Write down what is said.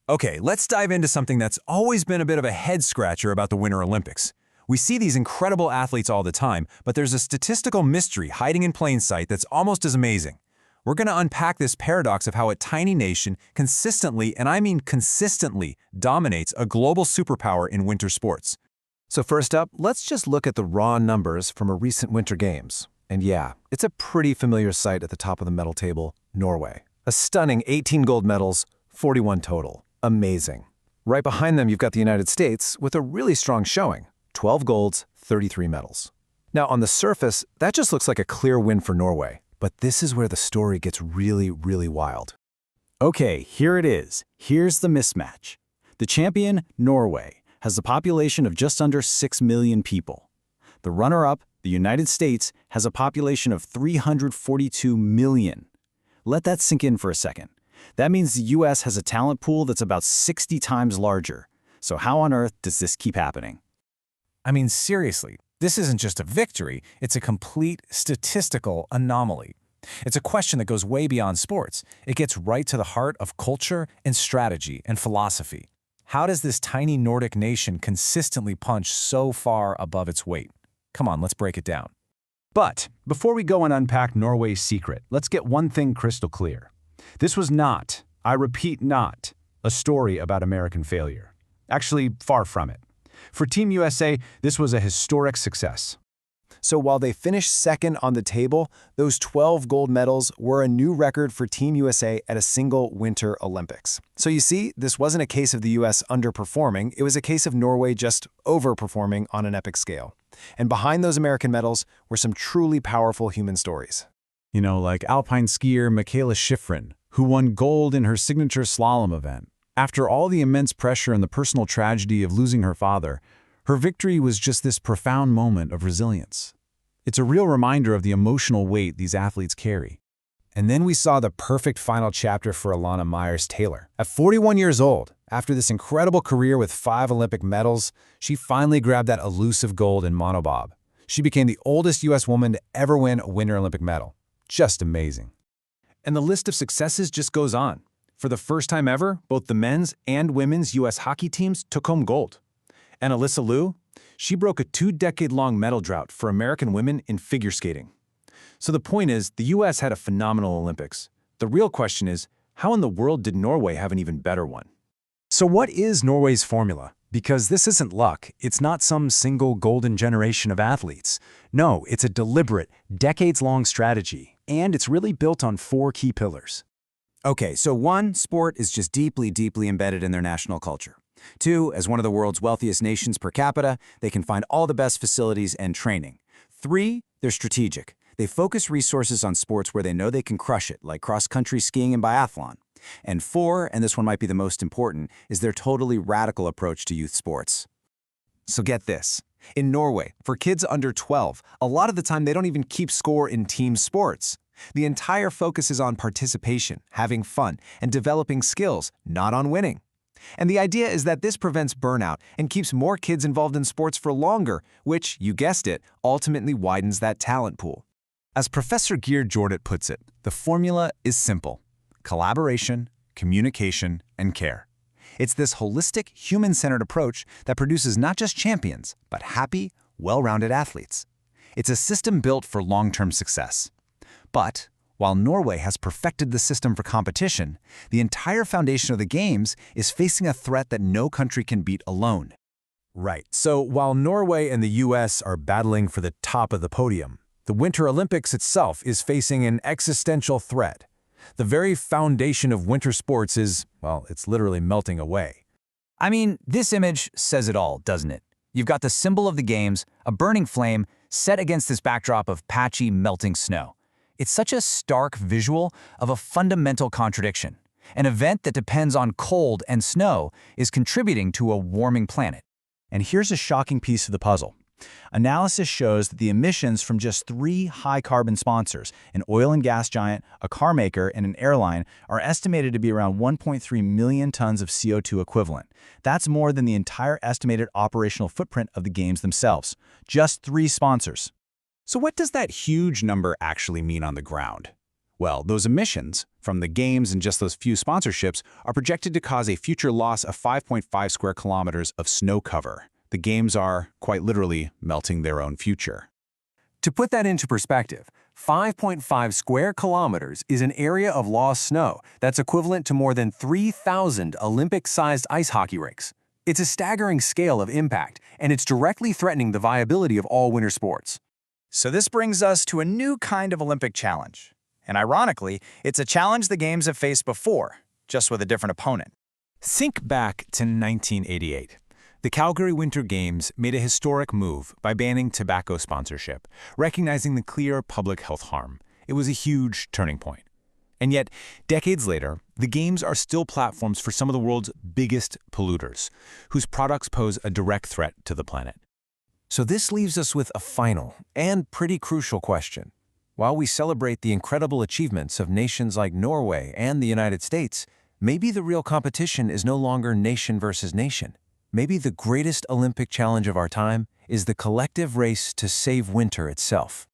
Okay, let's dive into something that's always been a bit of a head-scratcher about the Winter Olympics. We see these incredible athletes all the time, but there's a statistical mystery hiding in plain sight that's almost as amazing. We're going to unpack this paradox of how a tiny nation consistently, and I mean consistently, dominates a global superpower in winter sports. So first up, let's just look at the raw numbers from a recent Winter Games. And yeah, it's a pretty familiar sight at the top of the medal table, Norway. A stunning 18 gold medals, 41 total. Amazing. Right behind them, you've got the United States with a really strong showing, 12 golds, 33 medals. Now, on the surface, that just looks like a clear win for Norway. But this is where the story gets really, really wild. Okay, here it is. Here's the mismatch. The champion, Norway, has a population of just under 6 million people. The runner-up, the United States, has a population of 342 million. Let that sink in for a second. That means the US has a talent pool that's about 60 times larger. So how on earth does this keep happening? I mean, seriously, this isn't just a victory, it's a complete statistical anomaly. It's a question that goes way beyond sports. It gets right to the heart of culture and strategy and philosophy. How does this tiny Nordic nation consistently punch so far above its weight? Come on, let's break it down. But before we go and unpack Norway's secret, let's get one thing crystal clear. This was not, I repeat not, a story about American failure. Actually, far from it. For Team USA, this was a historic success. So while they finished second on the table, those 12 gold medals were a new record for Team USA at a single Winter Olympics. So you see, this wasn't a case of the US underperforming, it was a case of Norway just overperforming on an epic scale. And behind those American medals were some truly powerful human stories. You know, like alpine skier Michaela Schifrin, who won gold in her signature slalom event. After all the immense pressure and the personal tragedy of losing her father, her victory was just this profound moment of resilience. It's a real reminder of the emotional weight these athletes carry. And then we saw the perfect final chapter for Alana Myers-Taylor. At 41 years old, after this incredible career with 5 Olympic medals, she finally grabbed that elusive gold in monobob. She became the oldest U.S. woman to ever win a Winter Olympic medal. Just amazing. And the list of successes just goes on. For the first time ever, both the men's and women's U.S. hockey teams took home gold. And Alyssa Liu, she broke a 2-decade-long medal drought for American women in figure skating. So the point is, the U.S. had a phenomenal Olympics. The real question is, how in the world did Norway have an even better one? So what is Norway's formula? Because this isn't luck, it's not some single golden generation of athletes. No, it's a deliberate, decades-long strategy, and it's really built on 4 key pillars. Okay, so 1, sport is just deeply, deeply embedded in their national culture. 2, as one of the world's wealthiest nations per capita, they can find all the best facilities and training. 3, they're strategic. They focus resources on sports where they know they can crush it, like cross-country skiing and biathlon. And 4, and this one might be the most important, is their totally radical approach to youth sports. So get this. In Norway, for kids under 12, a lot of the time they don't even keep score in team sports. The entire focus is on participation, having fun, and developing skills, not on winning. And the idea is that this prevents burnout and keeps more kids involved in sports for longer, which, you guessed it, ultimately widens that talent pool. As Professor Geir Jordet puts it, the formula is simple: collaboration, communication, and care. It's this holistic, human-centered approach that produces not just champions, but happy, well-rounded athletes. It's a system built for long-term success. But while Norway has perfected the system for competition, the entire foundation of the Games is facing a threat that no country can beat alone. Right, so while Norway and the U.S. are battling for the top of the podium, the Winter Olympics itself is facing an existential threat. The very foundation of winter sports is, well, it's literally melting away. I mean, this image says it all, doesn't it? You've got the symbol of the Games, a burning flame, set against this backdrop of patchy, melting snow. It's such a stark visual of a fundamental contradiction. An event that depends on cold and snow is contributing to a warming planet. And here's a shocking piece of the puzzle. Analysis shows that the emissions from just 3 high-carbon sponsors, an oil and gas giant, a car maker, and an airline, are estimated to be around 1.3 million tons of CO2 equivalent. That's more than the entire estimated operational footprint of the Games themselves. Just 3 sponsors. So what does that huge number actually mean on the ground? Well, those emissions from the games and just those few sponsorships are projected to cause a future loss of 5.5 square kilometers of snow cover. The games are, quite literally, melting their own future. To put that into perspective, 5.5 square kilometers is an area of lost snow that's equivalent to more than 3,000 Olympic-sized ice hockey rinks. It's a staggering scale of impact, and it's directly threatening the viability of all winter sports. So this brings us to a new kind of Olympic challenge. And ironically, it's a challenge the Games have faced before, just with a different opponent. Think back to 1988. The Calgary Winter Games made a historic move by banning tobacco sponsorship, recognizing the clear public health harm. It was a huge turning point. And yet, decades later, the Games are still platforms for some of the world's biggest polluters, whose products pose a direct threat to the planet. So this leaves us with a final and pretty crucial question. While we celebrate the incredible achievements of nations like Norway and the United States, maybe the real competition is no longer nation versus nation. Maybe the greatest Olympic challenge of our time is the collective race to save winter itself.